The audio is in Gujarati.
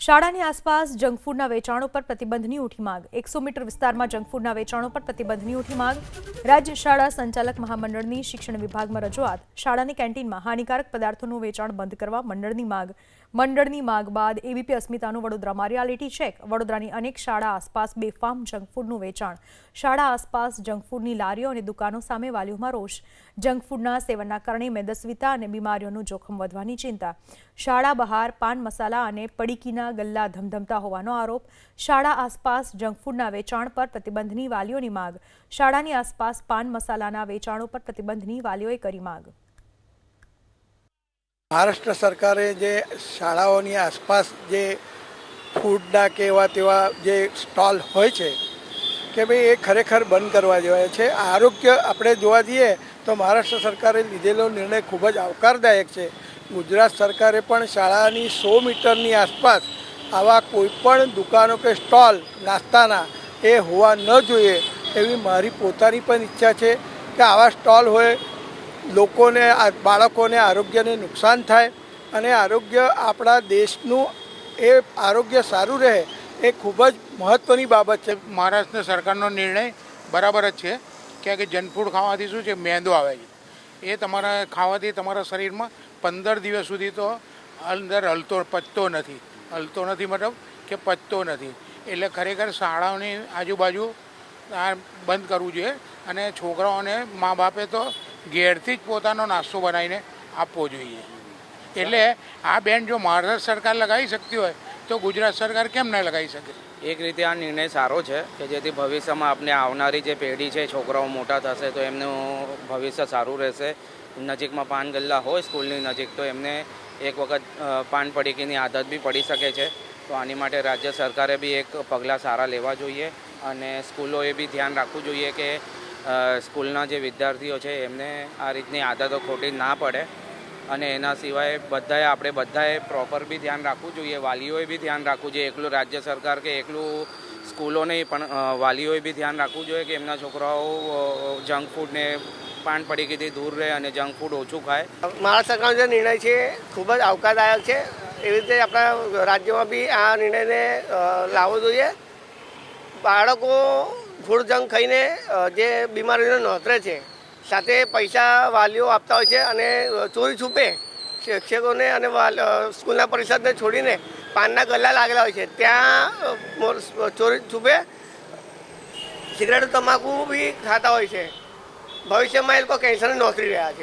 શાળાની આસપાસ જંક ફૂડના વેચાણ ઉપર પ્રતિબંધની ઉઠી માંગ। 100 મીટર વિસ્તારમાં જંક ફૂડના વેચાણ ઉપર પ્રતિબંધની ઉઠી માંગ। રાજ્ય શાળા સંચાલક મહામંડળની શિક્ષણ વિભાગમાં રજૂઆત। શાળાની કેન્ટીનમાં હાનિકારક પદાર્થોનું વેચાણ બંધ કરવા મંડળની માંગ। મંડળની માંગ બાદ એબીપી અસ્મિતાનું વડોદરામાં રિયાલિટી ચેક। વડોદરાની અનેક શાળા આસપાસ બેફામ જંક ફૂડનું વેચાણ। શાળા આસપાસ જંક ફૂડની લારીઓ અને દુકાનો સામે વાલીઓમાં રોષ। જંક ફૂડના સેવનના કારણે મેદસ્વીતા અને બીમારીઓનું જોખમ વધવાની ચિંતા। શાળા બહાર પાન મસાલા અને પડીકીના ગલ્લા ધમધમતા હોવાનો આરોપ। શાળા આસપાસ જંક ફૂડના વેચાણ પર પ્રતિબંધની વાલીઓની માંગ। શાળાની આસપાસ પાન મસાલાના વેચાણ ઉપર પ્રતિબંધની વાલીઓએ કરી માંગ। મહારાષ્ટ્ર સરકારે જે શાળાઓની આસપાસ જે ફૂડના કે એવા તેવા જે સ્ટોલ હોય છે કે ભાઈ એ ખરેખર બંધ કરવા જેવા છે। આરોગ્ય આપણે જોવા જઈએ તો મહારાષ્ટ્ર સરકારે લીધેલો નિર્ણય ખૂબ જ આવકારદાયક છે। ગુજરાત સરકારે પણ શાળાની 100 મીટરની આસપાસ આવા કોઈપણ દુકાનો કે સ્ટોલ નાસ્તાના એ હોવા ન જોઈએ એવી મારી પોતાની પણ ઈચ્છા છે કે આવા સ્ટોલ હોય લોકોને બાળકોને આરોગ્યને નુકસાન થાય અને આરોગ્ય આપણા દેશનું એ આરોગ્ય સારું રહે એ ખૂબ જ મહત્ત્વની બાબત છે। મહારાષ્ટ્ર સરકારનો નિર્ણય બરાબર જ છે કે જંક ફૂડ ખાવાથી શું છે મેંદો આવે છે એ તમારા ખાવાથી તમારા શરીરમાં 15 દિવસ સુધી તો અંદર પચતો નથી મતલબ કે પચતો નથી। એટલે ખરેખર શાળાઓની આજુબાજુ આ બંધ કરવું જોઈએ અને છોકરાઓને મા બાપે તો ઘેરથી જ પોતાનો નાસ્તો બનાવીને આપવો જોઈએ। એટલે આ બેન જો મહારાષ્ટ્ર સરકાર લગાવી શકતી હોય તો ગુજરાત સરકાર કેમ ન લગાવી શકે? એક રીતે આ નિર્ણય સારો છે કે જેથી ભવિષ્યમાં આપણે આવનારી જે પેઢી છે છોકરાઓ મોટા થશે તો એમનું ભવિષ્ય સારું રહેશે। નજીકમાં પાન ગલ્લા હોય સ્કૂલની નજીક તો એમને એક વખત પાન પડીકીની આદત બી પડી શકે છે। તો આની માટે રાજ્ય સરકારે બી એક પગલાં સારા લેવા જોઈએ અને સ્કૂલોએ બી ધ્યાન રાખવું જોઈએ કે સ્કૂલના જે વિદ્યાર્થીઓ છે એમને આ રીતની આદતો ખોટી ના પડે। અને એના સિવાય આપણે બધાએ પ્રોપર બી ધ્યાન રાખવું જોઈએ, વાલીઓએ બી ધ્યાન રાખવું જોઈએ। એકલું રાજ્ય સરકાર કે એકલું સ્કૂલો નહીં પણ વાલીઓએ બી ધ્યાન રાખવું જોઈએ કે એમના છોકરાઓ જંક ફૂડને પાન પડીકીથી દૂર રહે અને જંક ફૂડ ઓછું ખાય। મહારાષ્ટ્ર સરકારનો જે નિર્ણય છે ખૂબ જ આવકારદાયક છે। એવી રીતે આપણા રાજ્યમાં બી આ નિર્ણયને લાવવો જોઈએ। બાળકો ફૂડ જંક ખાઈને જે બીમારીઓને નોતરે છે સાથે પૈસા વાલીઓ આપતા હોય છે અને ચોરી છૂપે શિક્ષકોને અને સ્કૂલના પરિષદને છોડીને પાનના ગલ્લા લાગેલા હોય છે ત્યાં ચોરી છૂપે સિગરેટ તમાકુ બી ખાતા હોય છે। ભવિષ્યમાં એ લોકો કેન્સરને નોતરી રહ્યા છે।